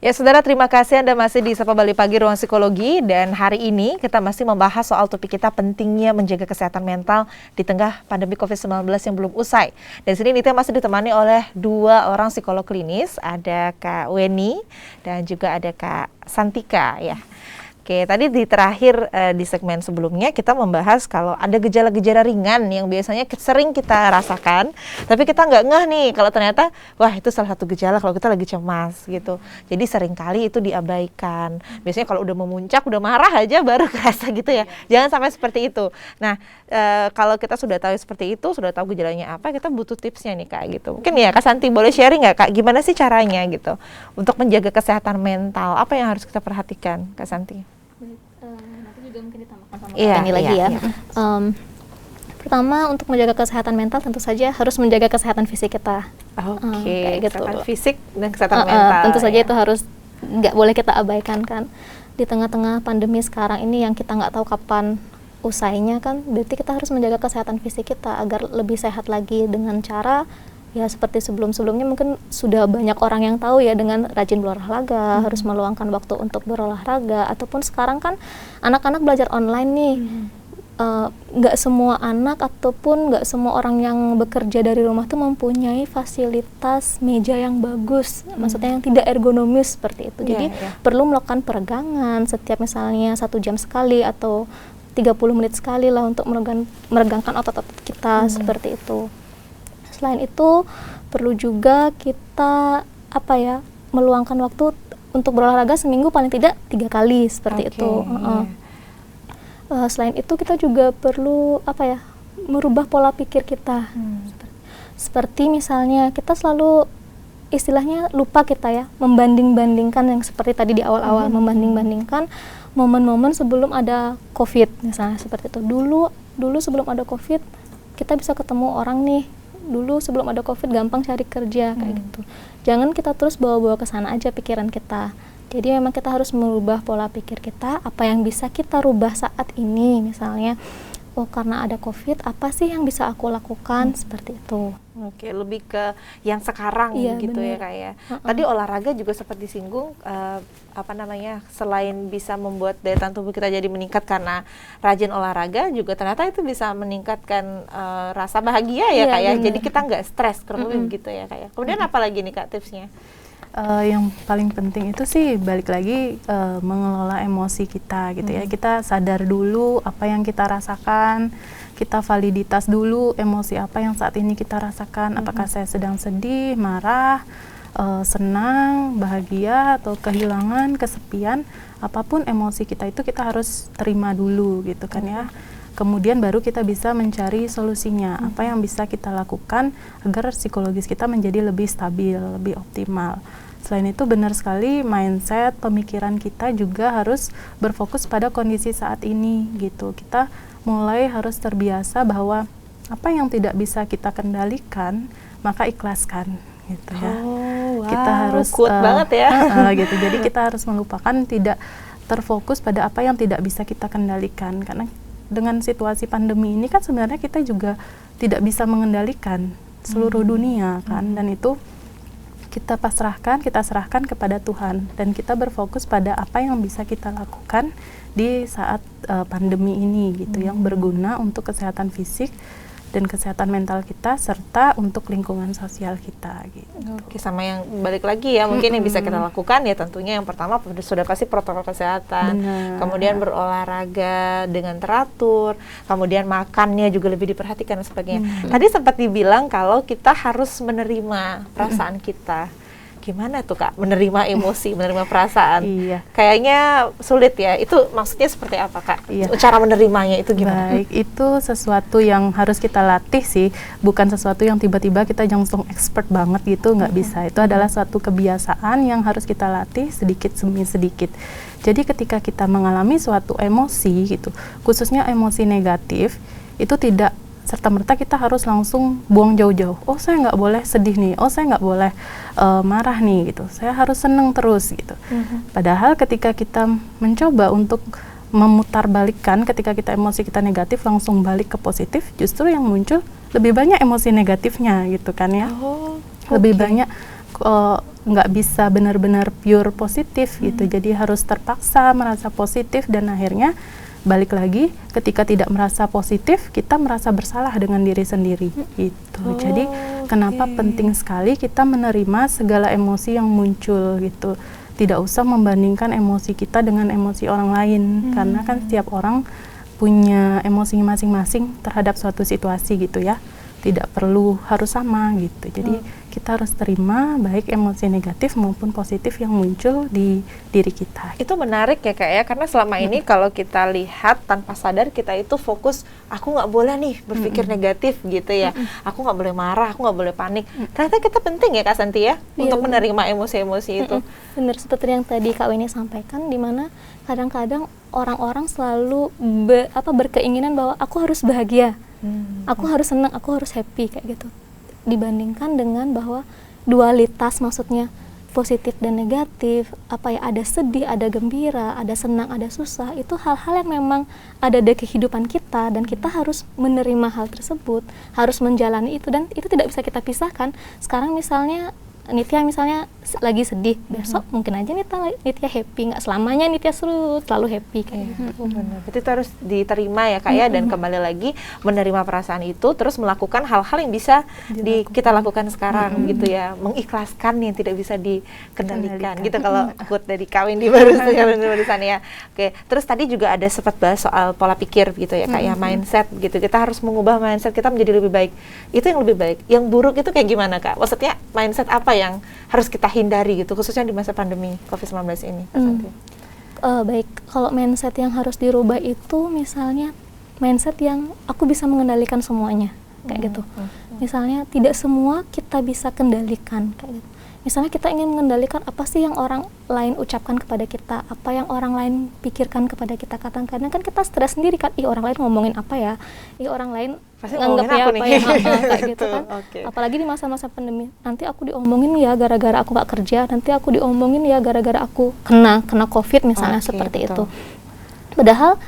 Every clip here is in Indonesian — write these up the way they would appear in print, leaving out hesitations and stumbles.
Ya saudara, terima kasih Anda masih di Sapa Bali Pagi Ruang Psikologi, dan hari ini kita masih membahas soal topik kita, pentingnya menjaga kesehatan mental di tengah pandemi COVID-19 yang belum usai. Dan sini Nita masih ditemani oleh dua orang psikolog klinis, ada Kak Weni dan juga ada Kak Santika ya. Oke, tadi di terakhir di segmen sebelumnya kita membahas kalau ada gejala-gejala ringan yang biasanya sering kita rasakan, tapi kita nggak ngeh nih kalau ternyata wah itu salah satu gejala kalau kita lagi cemas gitu. Jadi seringkali itu diabaikan. Biasanya kalau udah memuncak, udah marah aja baru kerasa gitu ya. Jangan sampai seperti itu. Nah, kalau kita sudah tahu seperti itu, sudah tahu gejalanya apa, kita butuh tipsnya nih Kak gitu. Mungkin ya Kak Santi boleh sharing nggak Kak, gimana sih caranya gitu untuk menjaga kesehatan mental? Apa yang harus kita perhatikan Kak Santi? Nanti juga mungkin ditambahkan sama ini lagi ya. Pertama, untuk menjaga kesehatan mental tentu saja harus menjaga kesehatan fisik kita. Oke, gitu. Kesehatan fisik dan kesehatan mental. Tentu saja itu harus, nggak boleh kita abaikan kan. Di tengah-tengah pandemi sekarang ini yang kita nggak tahu kapan usainya kan, berarti kita harus menjaga kesehatan fisik kita agar lebih sehat lagi dengan cara ya seperti sebelum-sebelumnya mungkin sudah banyak orang yang tahu ya, dengan rajin berolahraga, harus meluangkan waktu untuk berolahraga, ataupun sekarang kan anak-anak belajar online nih. Nggak semua anak ataupun nggak semua orang yang bekerja dari rumah tuh mempunyai fasilitas meja yang bagus, maksudnya yang tidak ergonomis seperti itu. Jadi perlu melakukan peregangan setiap misalnya 1 jam sekali atau 30 menit sekali lah untuk meregangkan otot-otot kita seperti itu. Selain itu perlu juga kita meluangkan waktu untuk berolahraga seminggu paling tidak 3 kali seperti itu. Selain itu kita juga perlu merubah pola pikir kita. Seperti misalnya kita selalu istilahnya lupa kita ya membanding-bandingkan, yang seperti tadi di awal-awal membanding-bandingkan momen-momen sebelum ada COVID misalnya seperti itu. Dulu sebelum ada COVID kita bisa ketemu orang nih. Dulu sebelum ada COVID gampang cari kerja kayak gitu. Jangan kita terus bawa-bawa ke sana aja pikiran kita. Jadi memang kita harus merubah pola pikir kita, apa yang bisa kita rubah saat ini. Misalnya, oh karena ada COVID, apa sih yang bisa aku lakukan seperti itu. Oke, lebih ke yang sekarang gitu bener. Ya Kak ya. Tadi olahraga juga seperti singgung, selain bisa membuat daya tahan tubuh kita jadi meningkat karena rajin olahraga, juga ternyata itu bisa meningkatkan rasa bahagia ya Kak ya. Jadi kita nggak stres kurang lebih gitu ya Kak ya. Kemudian apa lagi nih Kak tipsnya? Yang paling penting itu sih balik lagi mengelola emosi kita gitu ya. Kita sadar dulu apa yang kita rasakan, kita validitas dulu emosi apa yang saat ini kita rasakan. Apakah saya sedang sedih, marah, senang, bahagia, atau kehilangan, kesepian, apapun emosi kita itu kita harus terima dulu gitu kan ya. Kemudian baru kita bisa mencari solusinya, apa yang bisa kita lakukan agar psikologis kita menjadi lebih stabil, lebih optimal. Selain itu benar sekali, mindset, pemikiran kita juga harus berfokus pada kondisi saat ini gitu. Kita mulai harus terbiasa bahwa apa yang tidak bisa kita kendalikan, maka ikhlaskan gitu ya. Kita harus kuat banget ya. Gitu. Jadi kita harus melupakan, tidak terfokus pada apa yang tidak bisa kita kendalikan, karena dengan situasi pandemi ini kan sebenarnya kita juga tidak bisa mengendalikan seluruh dunia kan, dan itu kita serahkan kepada Tuhan, dan kita berfokus pada apa yang bisa kita lakukan di saat pandemi ini gitu, yang berguna untuk kesehatan fisik dan kesehatan mental kita, serta untuk lingkungan sosial kita gitu. Oke, sama yang balik lagi ya, mungkin yang bisa kita lakukan ya tentunya yang pertama sudah pasti protokol kesehatan. Kemudian berolahraga dengan teratur, kemudian makannya juga lebih diperhatikan dan sebagainya. Tadi sempat dibilang kalau kita harus menerima perasaan kita. Gimana tuh Kak, menerima emosi, menerima perasaan? Kayaknya sulit ya, itu maksudnya seperti apa Kak? Cara menerimanya itu gimana? Baik, itu sesuatu yang harus kita latih sih, bukan sesuatu yang tiba-tiba kita langsung expert banget gitu, nggak bisa. Itu adalah suatu kebiasaan yang harus kita latih sedikit demi sedikit. Jadi ketika kita mengalami suatu emosi gitu, khususnya emosi negatif, itu tidak serta-merta kita harus langsung buang jauh-jauh. Oh, saya nggak boleh sedih nih. Oh, saya nggak boleh marah nih gitu. Saya harus seneng terus gitu. Padahal ketika kita mencoba untuk memutarbalikkan, ketika kita emosi kita negatif langsung balik ke positif, justru yang muncul lebih banyak emosi negatifnya gitu kan ya. Lebih banyak nggak bisa benar-benar pure positif gitu. Jadi harus terpaksa merasa positif dan akhirnya balik lagi ketika tidak merasa positif kita merasa bersalah dengan diri sendiri gitu. Jadi kenapa penting sekali kita menerima segala emosi yang muncul gitu. Tidak usah membandingkan emosi kita dengan emosi orang lain karena kan setiap orang punya emosi masing-masing terhadap suatu situasi gitu ya. Tidak perlu harus sama gitu. Jadi kita harus terima baik emosi negatif maupun positif yang muncul di diri kita. Itu menarik ya Kak ya, karena selama ini kalau kita lihat tanpa sadar kita itu fokus, aku nggak boleh nih berpikir negatif gitu ya, aku nggak boleh marah, aku nggak boleh panik. Ternyata kita penting ya Kak Santi ya, untuk menerima emosi-emosi itu. Benar, seperti yang tadi Kak Weni sampaikan, di mana kadang-kadang orang-orang selalu berkeinginan bahwa aku harus bahagia, aku harus senang, aku harus happy kayak gitu. Dibandingkan dengan bahwa dualitas, maksudnya positif dan negatif, ada sedih, ada gembira, ada senang, ada susah, itu hal-hal yang memang ada di kehidupan kita dan kita harus menerima hal tersebut, harus menjalani itu dan itu tidak bisa kita pisahkan. Sekarang misalnya Nitya lagi sedih, besok mungkin aja Nitya happy, nggak selamanya Nitya selalu happy kayak gitu. Benar. Itu harus diterima ya Kak ya, dan kembali lagi menerima perasaan itu, terus melakukan hal-hal yang bisa kita lakukan sekarang gitu ya, mengikhlaskan yang tidak bisa dikendalikan gitu kalau quote dari Kak Wendy barusan ya. Oke, terus tadi juga ada sempat bahas soal pola pikir gitu ya Kak ya, mindset gitu. Kita harus mengubah mindset kita menjadi lebih baik. Itu yang lebih baik. Yang buruk itu kayak gimana Kak? Maksudnya mindset apa yang harus kita hindari gitu, khususnya di masa pandemi COVID-19 ini? Baik, kalau mindset yang harus dirubah itu misalnya mindset yang aku bisa mengendalikan semuanya, kayak gitu. Misalnya tidak semua kita bisa kendalikan, kayak gitu. Misalnya kita ingin mengendalikan apa sih yang orang lain ucapkan kepada kita, apa yang orang lain pikirkan kepada kita. Kadang-kadang kan kita stres sendiri kan, orang lain ngomongin apa ya, orang lain pasti nganggapnya apa ya, kayak gitu kan. Okay. Apalagi di masa-masa pandemi, nanti aku diomongin ya gara-gara aku nggak kerja, nanti aku diomongin ya gara-gara aku kena COVID misalnya, seperti itu. Padahal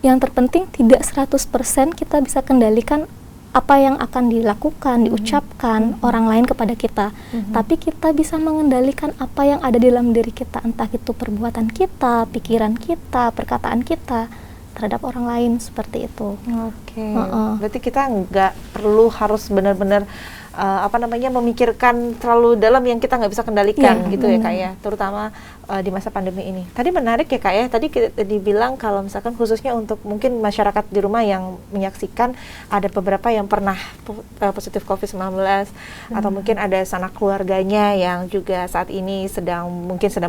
yang terpenting tidak 100% kita bisa kendalikan apa yang akan dilakukan, diucapkan orang lain kepada kita. Tapi kita bisa mengendalikan apa yang ada di dalam diri kita, entah itu perbuatan kita, pikiran kita, perkataan kita terhadap orang lain, seperti itu. Berarti kita nggak perlu harus benar-benar memikirkan terlalu dalam yang kita nggak bisa kendalikan gitu ya Kak ya, terutama di masa pandemi ini. Tadi menarik ya Kak ya, tadi dibilang kalau misalkan khususnya untuk mungkin masyarakat di rumah yang menyaksikan ada beberapa yang pernah positif COVID-19 atau mungkin ada sanak keluarganya yang juga saat ini sedang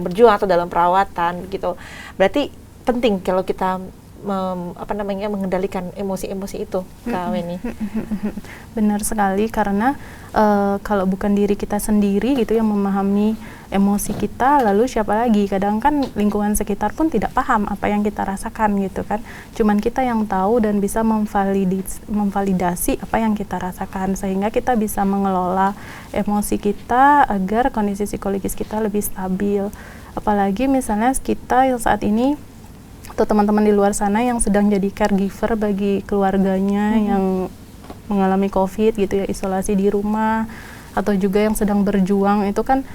berjuang atau dalam perawatan gitu. Berarti penting kalau kita mengendalikan emosi-emosi itu, Kak Weni. Benar sekali, karena kalau bukan diri kita sendiri gitu yang memahami emosi kita, lalu siapa lagi? Kadang kan lingkungan sekitar pun tidak paham apa yang kita rasakan gitu kan. Cuman kita yang tahu dan bisa memvalidasi apa yang kita rasakan, sehingga kita bisa mengelola emosi kita agar kondisi psikologis kita lebih stabil. Apalagi misalnya kita yang saat ini atau teman-teman di luar sana yang sedang jadi caregiver bagi keluarganya yang mengalami COVID gitu ya, isolasi di rumah, atau juga yang sedang berjuang, itu kan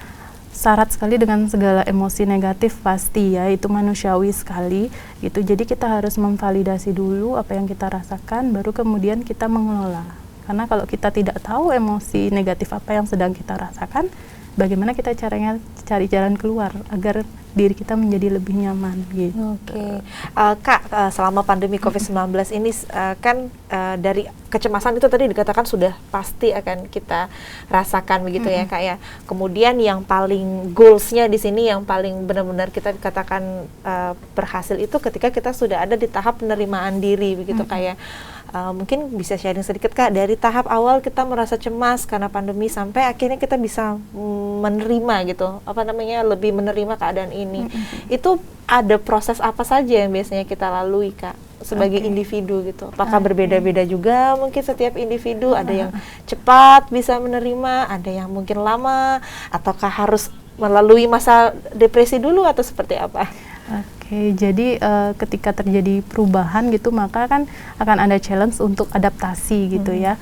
syarat sekali dengan segala emosi negatif pasti ya, itu manusiawi sekali gitu. Jadi kita harus memvalidasi dulu apa yang kita rasakan, baru kemudian kita mengelola. Karena kalau kita tidak tahu emosi negatif apa yang sedang kita rasakan, bagaimana kita caranya cari jalan keluar agar diri kita menjadi lebih nyaman gitu. Kak, selama pandemi COVID-19 ini kan dari kecemasan itu tadi dikatakan sudah pasti akan kita rasakan begitu ya Kak ya. Kemudian yang paling goals-nya di sini, yang paling benar-benar kita katakan berhasil itu ketika kita sudah ada di tahap penerimaan diri begitu Kak ya. Mungkin bisa sharing sedikit Kak, dari tahap awal kita merasa cemas karena pandemi sampai akhirnya kita bisa menerima gitu, lebih menerima keadaan ini. Itu ada proses apa saja yang biasanya kita lalui Kak sebagai individu gitu? Apakah berbeda-beda juga mungkin setiap individu? Ada yang cepat bisa menerima, ada yang mungkin lama, ataukah harus melalui masa depresi dulu atau seperti apa? Jadi ketika terjadi perubahan gitu, maka kan akan ada challenge untuk adaptasi gitu ya.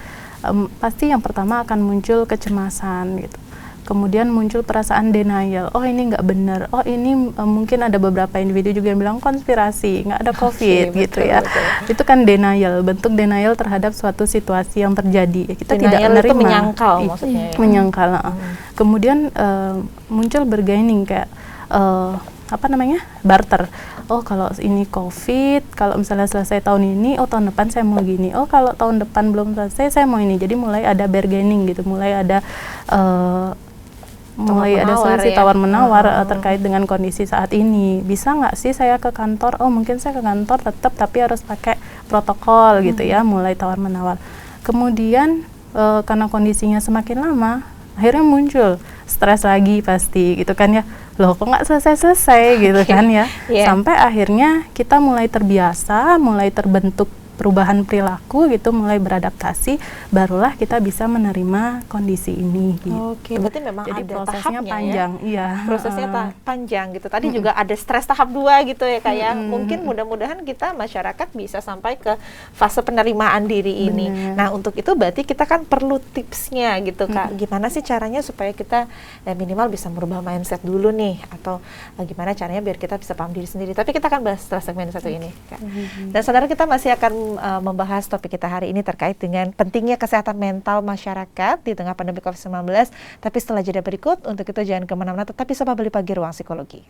Pasti yang pertama akan muncul kecemasan gitu. kemudian muncul perasaan denial. Oh ini nggak benar. Oh ini mungkin ada beberapa individu juga yang bilang konspirasi, nggak ada COVID gitu ya. Betul. Itu kan denial, bentuk denial terhadap suatu situasi yang terjadi. Kita tidak Denial menerima. itu menyangkal maksudnya. Ya? Menyangkal. Kemudian muncul bargaining kayak barter. Oh kalau ini COVID, kalau misalnya selesai tahun ini, oh tahun depan saya mau gini. Oh kalau tahun depan belum selesai, saya mau ini. Jadi mulai ada bargaining gitu, mulai ada solusi tawar menawar terkait dengan kondisi saat ini. Bisa nggak sih saya ke kantor? Oh mungkin saya ke kantor tetap, tapi harus pakai protokol gitu ya. Mulai tawar menawar. Kemudian karena kondisinya semakin lama, akhirnya muncul stres lagi pasti gitu kan ya. Loh kok nggak selesai-selesai gitu kan ya. Sampai akhirnya kita mulai terbiasa, mulai terbentuk perubahan perilaku gitu, mulai beradaptasi, barulah kita bisa menerima kondisi ini gitu. Oke, berarti memang jadi ada prosesnya tahapnya panjang, ya? iya. Prosesnya panjang gitu. Tadi juga ada stres tahap 2 gitu ya Kak ya. Mungkin mudah-mudahan kita masyarakat bisa sampai ke fase penerimaan diri ini. Nah, untuk itu berarti kita kan perlu tipsnya gitu Kak. Gimana sih caranya supaya kita minimal bisa merubah mindset dulu nih, atau gimana caranya biar kita bisa paham diri sendiri. Tapi kita akan bahas setelah segmen satu ini Kak. Dan saudara, kita masih akan membahas topik kita hari ini terkait dengan pentingnya kesehatan mental masyarakat di tengah pandemi COVID-19. Tapi setelah jeda berikut, untuk itu jangan kemana-mana, tetapi Sapa Bali Pagi Ruang Psikologi.